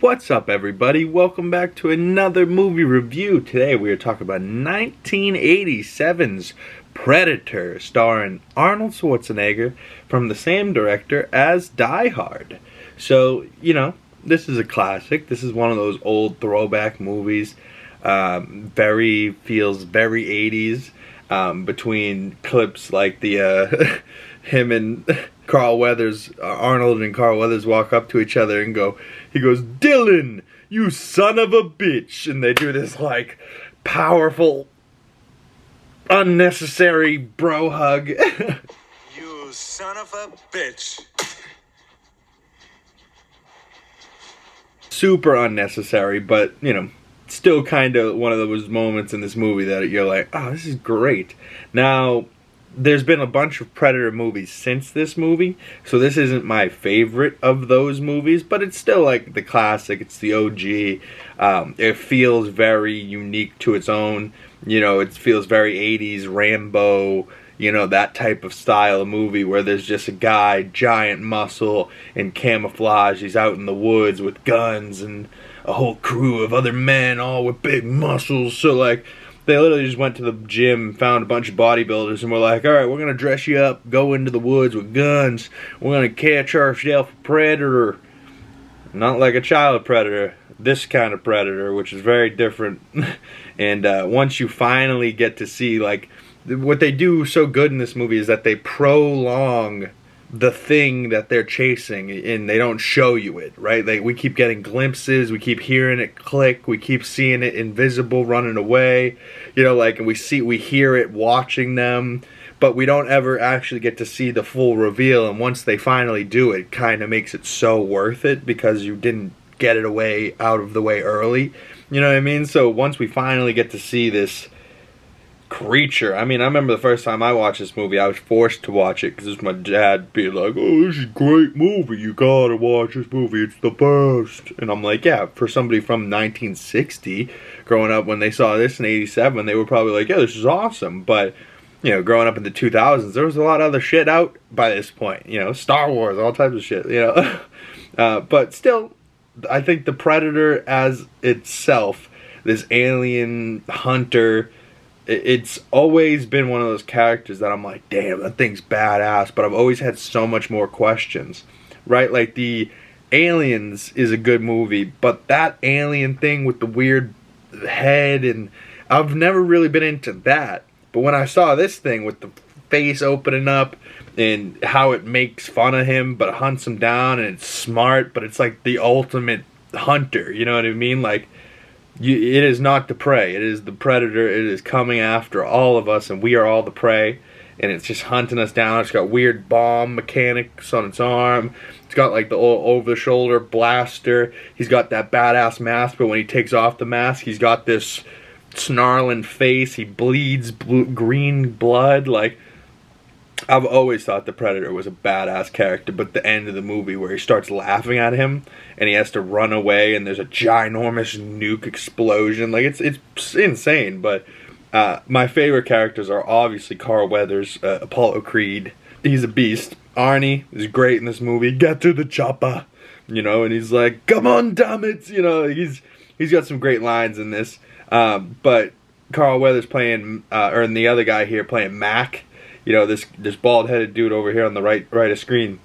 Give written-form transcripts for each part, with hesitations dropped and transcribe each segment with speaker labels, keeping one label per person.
Speaker 1: What's up, everybody? Welcome back to another movie review. Today we are talking about 1987's Predator, starring Arnold Schwarzenegger, from the same director as Die Hard. So, this is a classic. This is one of those old throwback movies. Feels very 80s, between clips like the him and Carl Weathers, Arnold and Carl Weathers walk up to each other and he goes, "Dylan, you son of a bitch," and they do this like powerful, unnecessary bro hug.
Speaker 2: You son of a bitch.
Speaker 1: Super unnecessary, but still kind of one of those moments in this movie that you're like, oh, this is great. Now, there's been a bunch of Predator movies since this movie, so this isn't my favorite of those movies, but it's still like the classic. It's the OG. It feels very unique to its own. It feels very 80s Rambo, that type of style of movie where there's just a guy, giant muscle, in camouflage. He's out in the woods with guns and a whole crew of other men, all with big muscles. So, like, they literally just went to the gym, found a bunch of bodybuilders, and were like, alright, we're going to dress you up, go into the woods with guns, we're going to catch ourselves a predator. Not like a child predator, this kind of predator, which is very different. And once you finally get to see, like, what they do so good in this movie is that they prolong the thing that they're chasing, and they don't show you it, right? Like, we keep getting glimpses, we keep hearing it click, we keep seeing it invisible running away, and we hear it watching them, but we don't ever actually get to see the full reveal. And once they finally do, it kind of makes it so worth it because you didn't get it out of the way early. You know what I mean? So once we finally get to see this creature. I remember the first time I watched this movie, I was forced to watch it because it was my dad being like, "Oh, this is a great movie, you gotta watch this movie, it's the best." And I'm like, yeah, for somebody from 1960, growing up, when they saw this in 87, they were probably like, yeah, this is awesome. But, growing up in the 2000s, there was a lot of other shit out by this point. Star Wars, all types of shit, but still, I think the Predator as itself, this alien hunter, it's always been one of those characters that I'm like, damn, that thing's badass, but I've always had so much more questions, right? Like, the Aliens is a good movie, but that alien thing with the weird head, and I've never really been into that. But when I saw this thing with the face opening up and how it makes fun of him but hunts him down, and it's smart, but it's like the ultimate hunter, you know what I mean? Like, it is not the prey. It is the predator. It is coming after all of us, and we are all the prey. And it's just hunting us down. It's got weird bomb mechanics on its arm. It's got like the old over-the-shoulder blaster. He's got that badass mask, but when he takes off the mask, he's got this snarling face. He bleeds green blood. Like, I've always thought the Predator was a badass character, but the end of the movie where he starts laughing at him and he has to run away and there's a ginormous nuke explosion, like, it's insane. But my favorite characters are obviously Carl Weathers, Apollo Creed. He's a beast. Arnie is great in this movie. Get to the chopper, and he's like, "Come on, damn it," he's got some great lines in this. But Carl Weathers playing, and the other guy here playing Mac. This bald-headed dude over here on the right of screen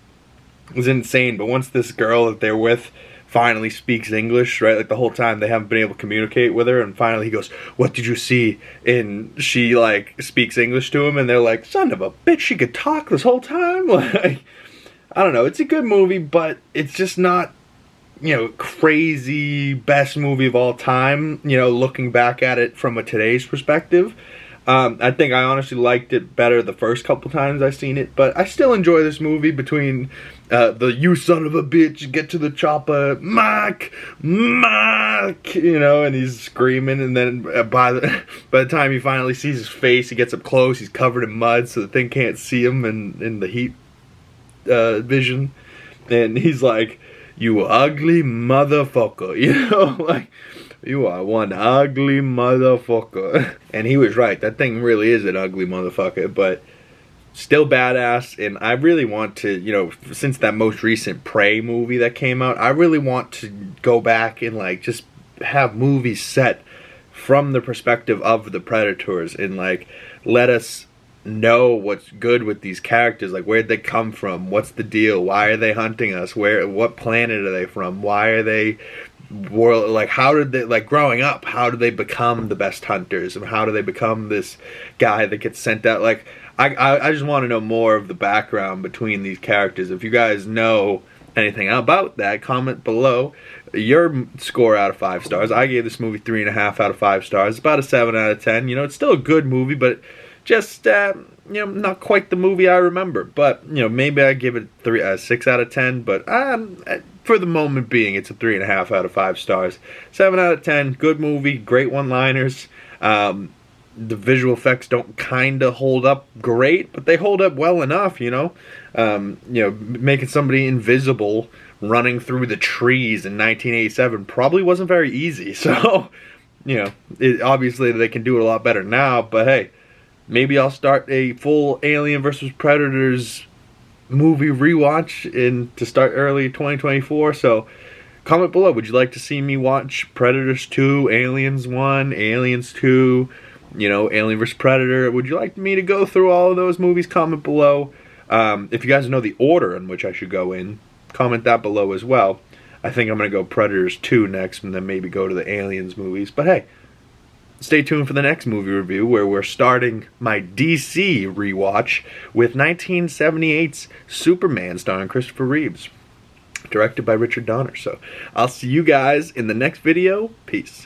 Speaker 1: is insane. But once this girl that they're with finally speaks English, right, like the whole time they haven't been able to communicate with her, and finally he goes, "What did you see?" And she, like, speaks English to him, and they're like, "Son of a bitch, she could talk this whole time?" Like, I don't know. It's a good movie, but it's just not, crazy best movie of all time, looking back at it from a today's perspective. I think I honestly liked it better the first couple times I've seen it, but I still enjoy this movie. Between the "you son of a bitch, get to the chopper, Mac," and he's screaming, and then by the time he finally sees his face, he gets up close, he's covered in mud, so the thing can't see him in the heat vision, and he's like, "You ugly motherfucker," like, "You are one ugly motherfucker." And he was right. That thing really is an ugly motherfucker. But still badass, and I really want to, you know, since that most recent Prey movie that came out, I really want to go back and like just have movies set from the perspective of the Predators, and like let us know what's good with these characters, like where'd they come from, what's the deal, why are they hunting us, what planet are they from, why are they like, how did they, like growing up, how do they become the best hunters, and how do they become this guy that gets sent out? Like I just want to know more of the background between these characters. If you guys know anything about that, comment below your score out of 5 stars. I gave this movie 3.5 out of 5 stars. About a 7 out of 10. You know, it's still a good movie, but just you know, not quite the movie I remember. But you know, maybe I give it 6 out of 10. But for the moment being, it's a 3.5 out of 5 stars. 7 out of 10. Good movie. Great one-liners. The visual effects don't kind of hold up great, but they hold up well enough, you know. You know, making somebody invisible running through the trees in 1987 probably wasn't very easy. So, you know, obviously they can do it a lot better now, but hey, maybe I'll start a full Alien vs. Predators movie rewatch to start early 2024. So, comment below, would you like to see me watch Predators 2, Aliens 1, Aliens 2, you know, Alien vs. Predator? Would you like me to go through all of those movies? Comment below. If you guys know the order in which I should go in, comment that below as well. I think I'm going to go Predators 2 next, and then maybe go to the Aliens movies. But hey, stay tuned for the next movie review, where we're starting my DC rewatch with 1978's Superman, starring Christopher Reeves, directed by Richard Donner. So I'll see you guys in the next video. Peace.